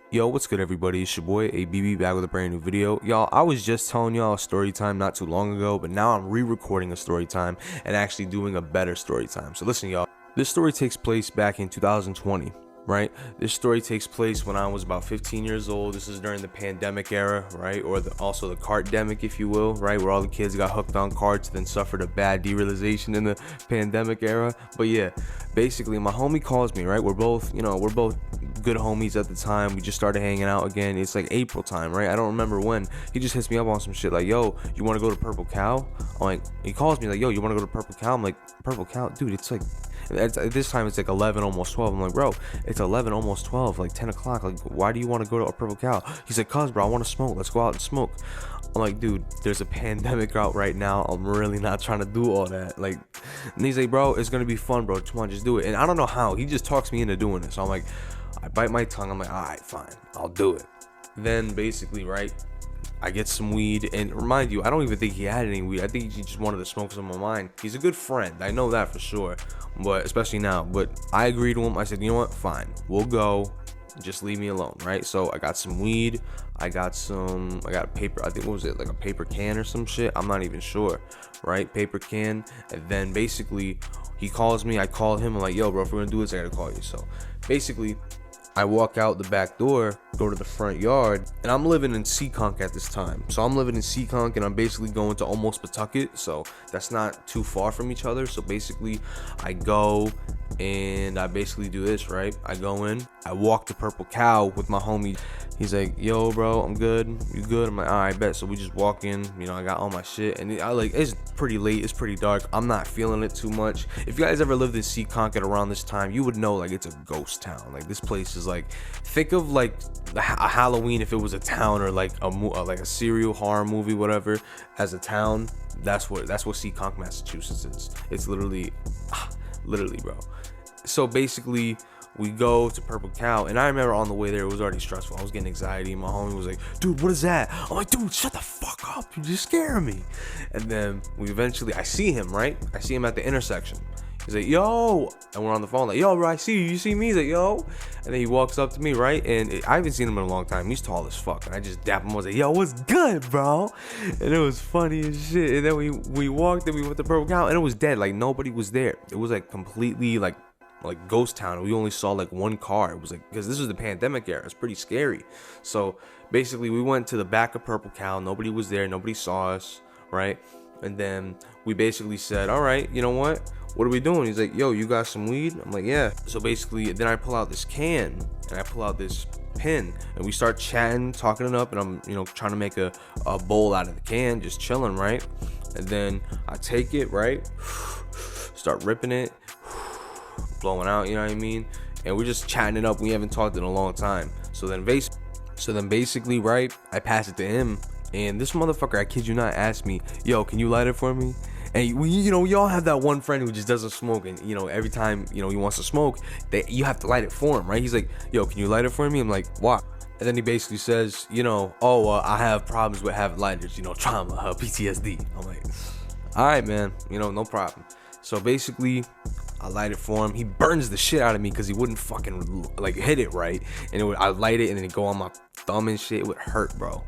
Yo, what's good everybody? It's your boy ABB back with a brand new video. Y'all, I was just telling y'all a story time not too long ago, but now I'm re-recording a story time and actually doing a better story time. So listen y'all, this story takes place back in 2020, right? This story takes place when I was about 15 years old. This is during the pandemic era, right? Or also the cartdemic, if you will, right? Where all the kids got hooked on carts, then suffered a bad derealization in the pandemic era. But yeah, basically my homie calls me, right? We're both good homies at the time. We just started hanging out again. It's like April time, right? I don't remember when. He just hits me up on some shit like, yo, you want to go to Purple Cow? I'm like, he calls me like, yo, you want to go to Purple Cow? I'm like, Purple Cow? Dude, it's like, at this time it's like 11, almost 12. I'm like, bro, it's 11, almost 12, like 10 o'clock. Like, why do you want to go to a Purple Cow? He's like, cuz, bro, I want to smoke. Let's go out and smoke. I'm like, dude, there's a pandemic out right now. I'm really not trying to do all that. Like, and he's like, bro, it's going to be fun, bro. Come on, just do it. And I don't know how. He just talks me into doing it. So I'm like, I bite my tongue. I'm like, all right, fine, I'll do it. Then basically, right, I get some weed, and remind you, I don't even think he had any weed. I think he just wanted to smoke some of mine. He's a good friend, I know that for sure, but especially now. But I agreed to him. I said, you know what, fine, we'll go, just leave me alone, right? So I got some weed, I got a paper, I think, what was it, like a paper can or some shit, I'm not even sure, right? Paper can. And then basically he calls me, I call him, I'm like, yo bro, if we're gonna do this, I gotta call you. So basically I walk out the back door, go to the front yard, and I'm living in Seekonk at this time. So I'm living in Seekonk, and I'm basically going to almost Pawtucket, so that's not too far from each other. So basically, I go and I basically do this, right? I go in, I walk to Purple Cow with my homie. He's like, yo bro, I'm good, you good? I'm like, all right, bet. So we just walk in, you know, I got all my shit, and it's pretty late, it's pretty dark, I'm not feeling it too much. If you guys ever lived in Seekonk at around this time, you would know, like, it's a ghost town. Like, this place is like, think of like a Halloween if it was a town, or like a serial horror movie, whatever, as a town. That's what Seekonk, Massachusetts is. It's literally, bro. So basically, we go to Purple Cow, and I remember on the way there, it was already stressful. I was getting anxiety. My homie was like, dude, what is that? I'm like, dude, shut the fuck up. You're just scaring me. And then I see him, right? I see him at the intersection. He's like, yo, and we're on the phone like, yo bro, I see you see me? He's like, yo. And then he walks up to me, right? And I haven't seen him in a long time. He's tall as fuck, and I just dap him. I was like, yo, what's good, bro? And it was funny as shit. And then we walked, and we went to Purple Cow, and it was dead. Like, nobody was there. It was like completely like ghost town. We only saw like one car. It was like, because this was the pandemic era, it's pretty scary. So basically we went to the back of Purple Cow. Nobody was there, nobody saw us, right? And then we basically said, all right, you know what are we doing? He's like, yo, you got some weed? I'm like, yeah. So basically, then I pull out this can, and I pull out this pin, and we start chatting, talking it up, and I'm, you know, trying to make a bowl out of the can, just chilling, right? And then I take it, right, start ripping it, blowing out, you know what I mean? And we're just chatting it up. We haven't talked in a long time. So then basically, right, I pass it to him, and this motherfucker, I kid you not, asked me, yo, can you light it for me? And we all have that one friend who just doesn't smoke, and you know, every time, you know, he wants to smoke, you have to light it for him, right? He's like, yo, can you light it for me? I'm like, why? And then he basically says, you know, I have problems with having lighters, you know, trauma, PTSD. I'm like, all right, man, you know, no problem. So basically, I light it for him. He burns the shit out of me because he wouldn't fucking like hit it right. And I light it, and then it go on my thumb and shit. It would hurt, bro.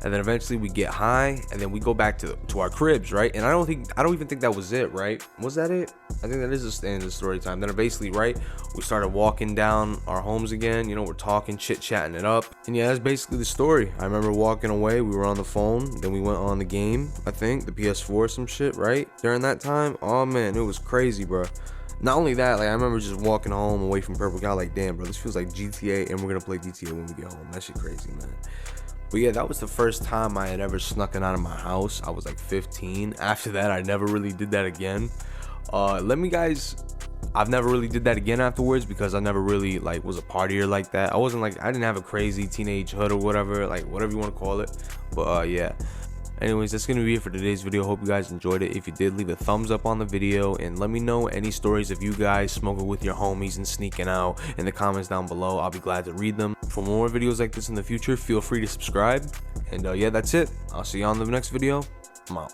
And then eventually we get high, and then we go back to our cribs, right? And I don't even think that was it, right? Was that it? I think that is the end of the story time. Then basically, right, we started walking down our homes again. You know, we're talking, chit-chatting it up. And yeah, that's basically the story. I remember walking away. We were on the phone. Then we went on the game, I think, the PS4 or some shit, right? During that time, oh man, it was crazy, bro. Not only that, like, I remember just walking home away from Purple Cow, like, damn, bro, this feels like GTA, and we're gonna play GTA when we get home. That shit crazy, man. But yeah, that was the first time I had ever snuck it out of my house. I was like 15. After that, I never really did that again. I've never really did that again afterwards, because I never really like was a partier like that. I didn't have a crazy teenage hood or whatever, like whatever you want to call it. But yeah. Anyways, that's gonna be it for today's video. Hope you guys enjoyed it. If you did, leave a thumbs up on the video, and let me know any stories of you guys smoking with your homies and sneaking out in the comments down below. I'll be glad to read them. For more videos like this in the future, feel free to subscribe. And yeah, that's it. I'll see you on the next video. I'm out.